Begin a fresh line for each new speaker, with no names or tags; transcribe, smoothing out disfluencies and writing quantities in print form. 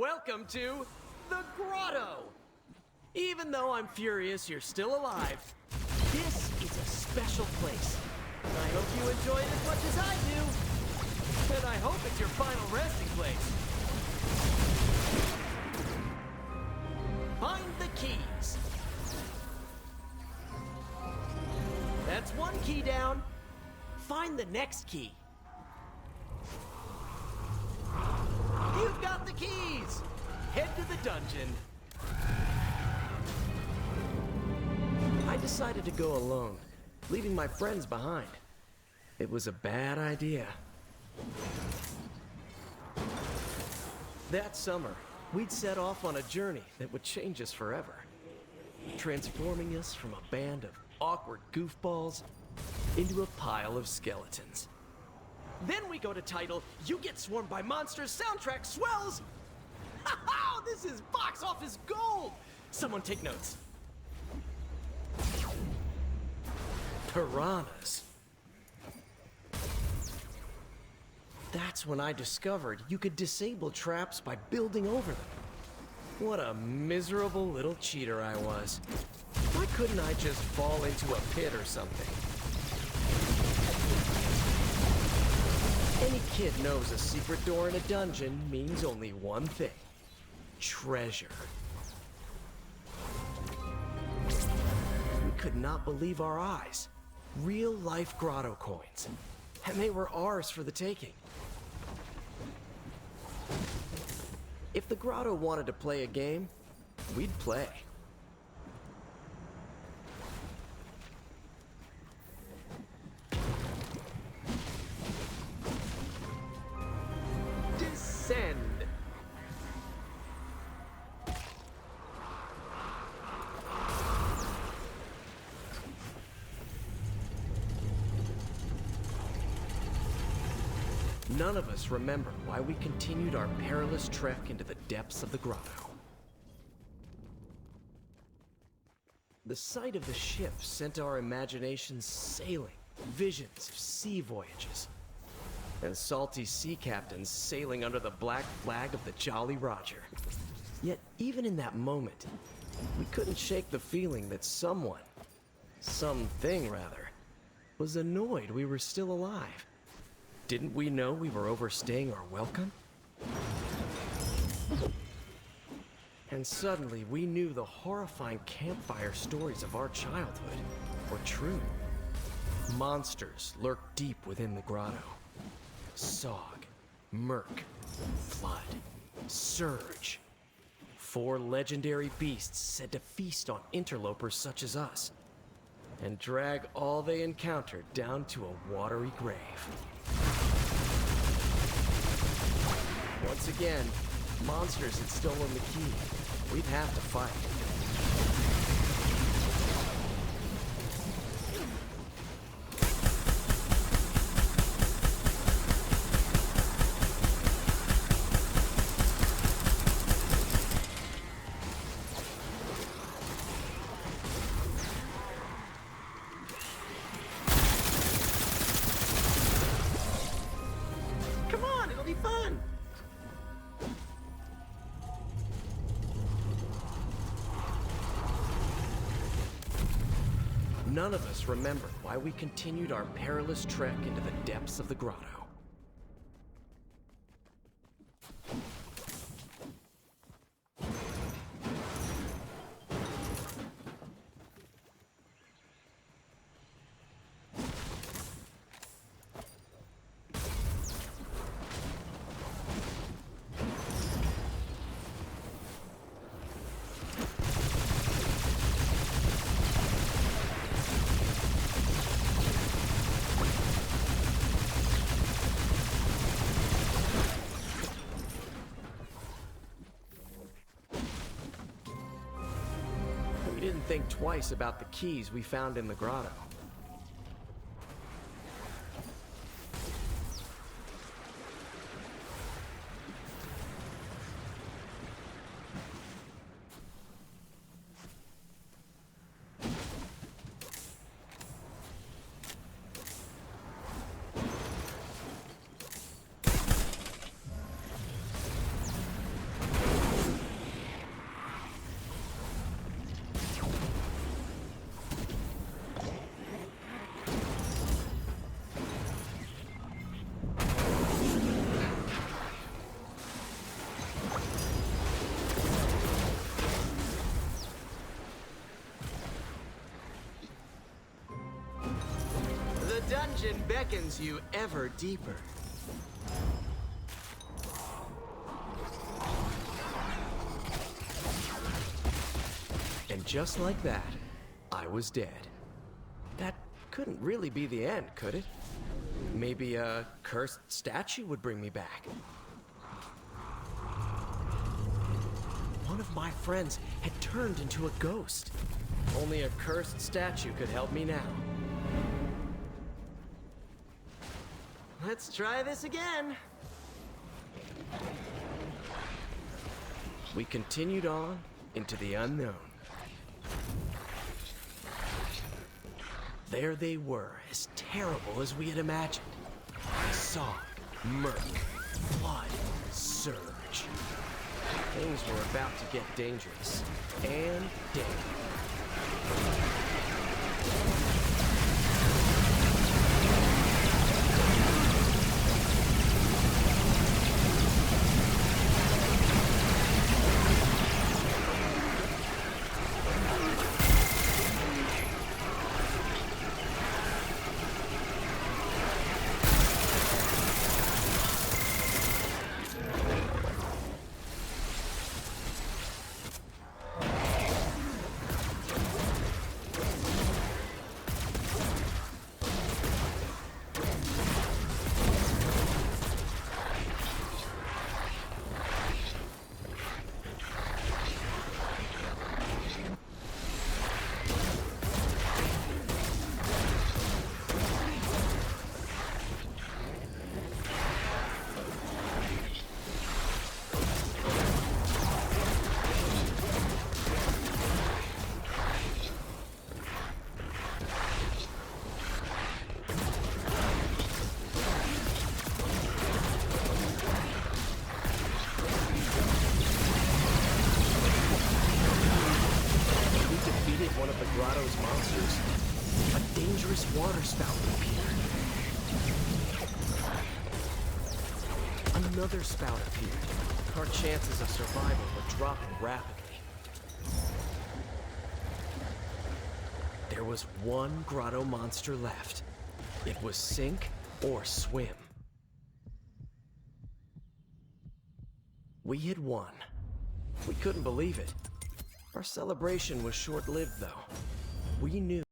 Welcome to the Grotto! Even though I'm furious you're still alive, this is a special place. I hope you enjoy it as much as I do. And I hope it's your final resting place. Find the keys. That's one key down. Find the next key. You've got the keys! Head to the dungeon. I decided to go alone, leaving my friends behind. It was a bad idea. That summer, we'd set off on a journey that would change us forever, transforming us from a band of awkward goofballs into a pile of skeletons. Then we go to title, You Get Swarmed by Monsters, soundtrack swells! Ha-ha! This is box office gold! Someone take notes. Piranhas. That's when I discovered you could disable traps by building over them. What a miserable little cheater I was. Why couldn't I just fall into a pit or something? Any kid knows a secret door in a dungeon means only one thing. Treasure. We could not believe our eyes. Real-life Grotto coins. And they were ours for the taking. If the Grotto wanted to play a game, we'd play. Descend. None of us remember why we continued our perilous trek into the depths of the Grotto. The sight of the ship sent our imaginations sailing, visions of sea voyages, and salty sea captains sailing under the black flag of the Jolly Roger. Yet even in that moment, we couldn't shake the feeling that someone, something rather, was annoyed we were still alive. Didn't we know we were overstaying our welcome? And suddenly we knew the horrifying campfire stories of our childhood were true. Monsters lurked deep within the Grotto. Sog, Murk, Flood, Surge. 4 legendary beasts said to feast on interlopers such as us, and drag all they encountered down to a watery grave. Once again, monsters had stolen the key. We'd have to fight. Come on, it'll be fun! None of us remembered why we continued our perilous trek into the depths of the Grotto. We didn't think twice about the keys we found in the Grotto. dungeon beckons you ever deeper. And just like that, I was dead. That couldn't really be the end, could it? Maybe a cursed statue would bring me back. One of my friends had turned into a ghost. Only a cursed statue could help me now. Let's try this again. We continued on into the unknown. There they were, as terrible as we had imagined. Song, murk, blood, surge. Things were about to get dangerous. And dead. One of the Grotto's monsters, a dangerous water spout appeared. Another spout appeared. Our chances of survival were dropping rapidly. There was one Grotto monster left. It was sink or swim. We had won. We couldn't believe it. Our celebration was short-lived, though. We knew